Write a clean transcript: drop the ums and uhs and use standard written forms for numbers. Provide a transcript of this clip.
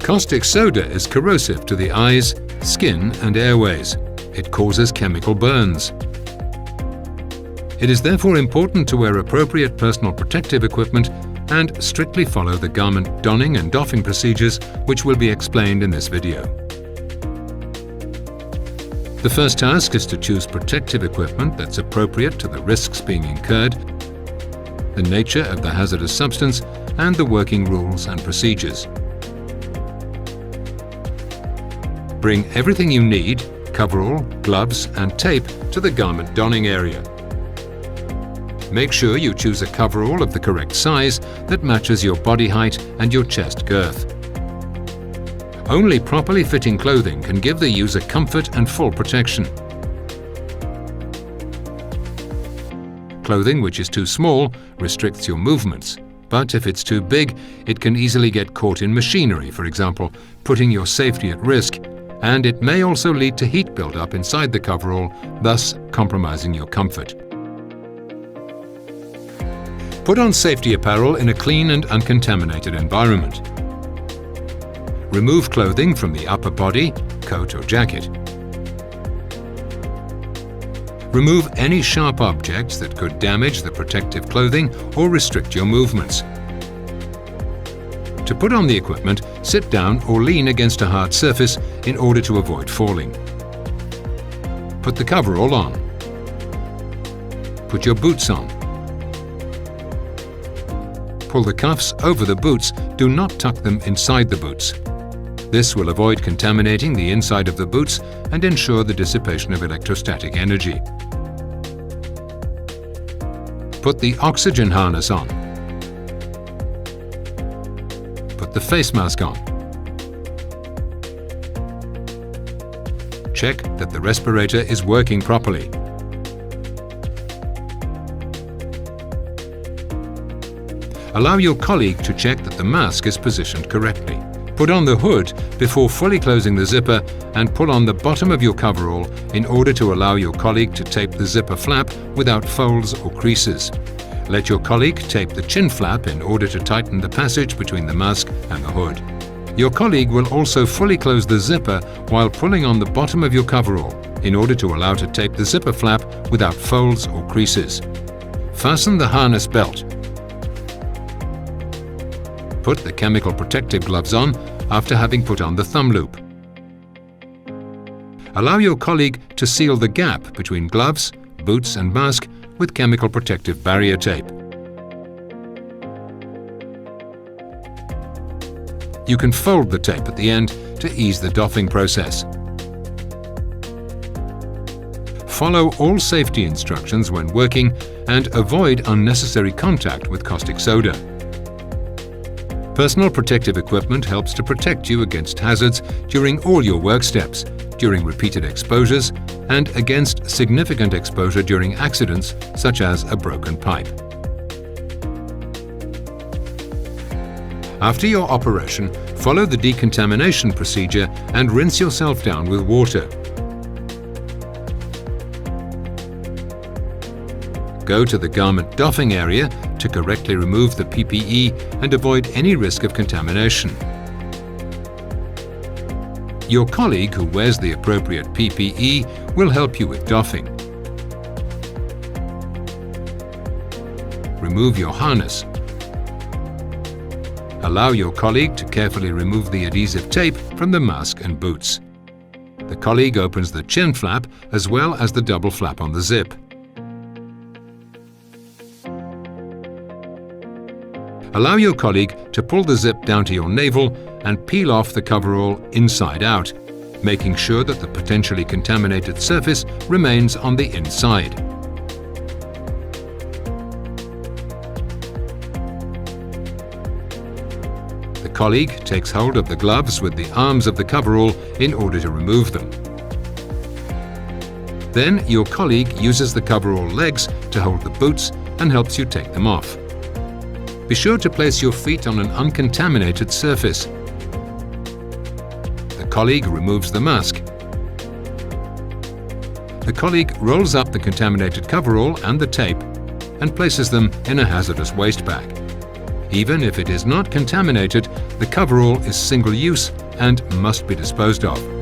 Caustic soda is corrosive to the eyes, skin and airways. It causes chemical burns. It is therefore important to wear appropriate personal protective equipment and strictly follow the garment donning and doffing procedures, which will be explained in this video. The first task is to choose protective equipment that's appropriate to the risks being incurred, the nature of the hazardous substance, and the working rules and procedures. Bring everything you need, coverall, gloves, and tape to the garment donning area. Make sure you choose a coverall of the correct size that matches your body height and your chest girth. Only properly fitting clothing can give the user comfort and full protection. Clothing which is too small restricts your movements, but if it's too big, it can easily get caught in machinery, for example, putting your safety at risk, and it may also lead to heat buildup inside the coverall, thus compromising your comfort. Put on safety apparel in a clean and uncontaminated environment. Remove clothing from the upper body, coat or jacket. Remove any sharp objects that could damage the protective clothing or restrict your movements. To put on the equipment, sit down or lean against a hard surface in order to avoid falling. Put the coverall on. Put your boots on. Pull the cuffs over the boots, do not tuck them inside the boots. This will avoid contaminating the inside of the boots and ensure the dissipation of electrostatic energy. Put the oxygen harness on. Put the face mask on. Check that the respirator is working properly. Allow your colleague to check that the mask is positioned correctly. Put on the hood before fully closing the zipper and pull on the bottom of your coverall in order to allow your colleague to tape the zipper flap without folds or creases. Let your colleague tape the chin flap in order to tighten the passage between the mask and the hood. Your colleague will also fully close the zipper while pulling on the bottom of your coverall in order to allow to tape the zipper flap without folds or creases. Fasten the harness belt. Put the chemical protective gloves on after having put on the thumb loop. Allow your colleague to seal the gap between gloves, boots and mask with chemical protective barrier tape. You can fold the tape at the end to ease the doffing process. Follow all safety instructions when working and avoid unnecessary contact with caustic soda. Personal protective equipment helps to protect you against hazards during all your work steps, during repeated exposures, and against significant exposure during accidents such as a broken pipe. After your operation, follow the decontamination procedure and rinse yourself down with water. Go to the garment doffing area to correctly remove the PPE and avoid any risk of contamination. Your colleague who wears the appropriate PPE will help you with doffing. Remove your harness. Allow your colleague to carefully remove the adhesive tape from the mask and boots. The colleague opens the chin flap as well as the double flap on the zip. Allow your colleague to pull the zip down to your navel and peel off the coverall inside out, making sure that the potentially contaminated surface remains on the inside. The colleague takes hold of the gloves with the arms of the coverall in order to remove them. Then your colleague uses the coverall legs to hold the boots and helps you take them off. Be sure to place your feet on an uncontaminated surface. The colleague removes the mask. The colleague rolls up the contaminated coverall and the tape and places them in a hazardous waste bag. Even if it is not contaminated, the coverall is single-use and must be disposed of.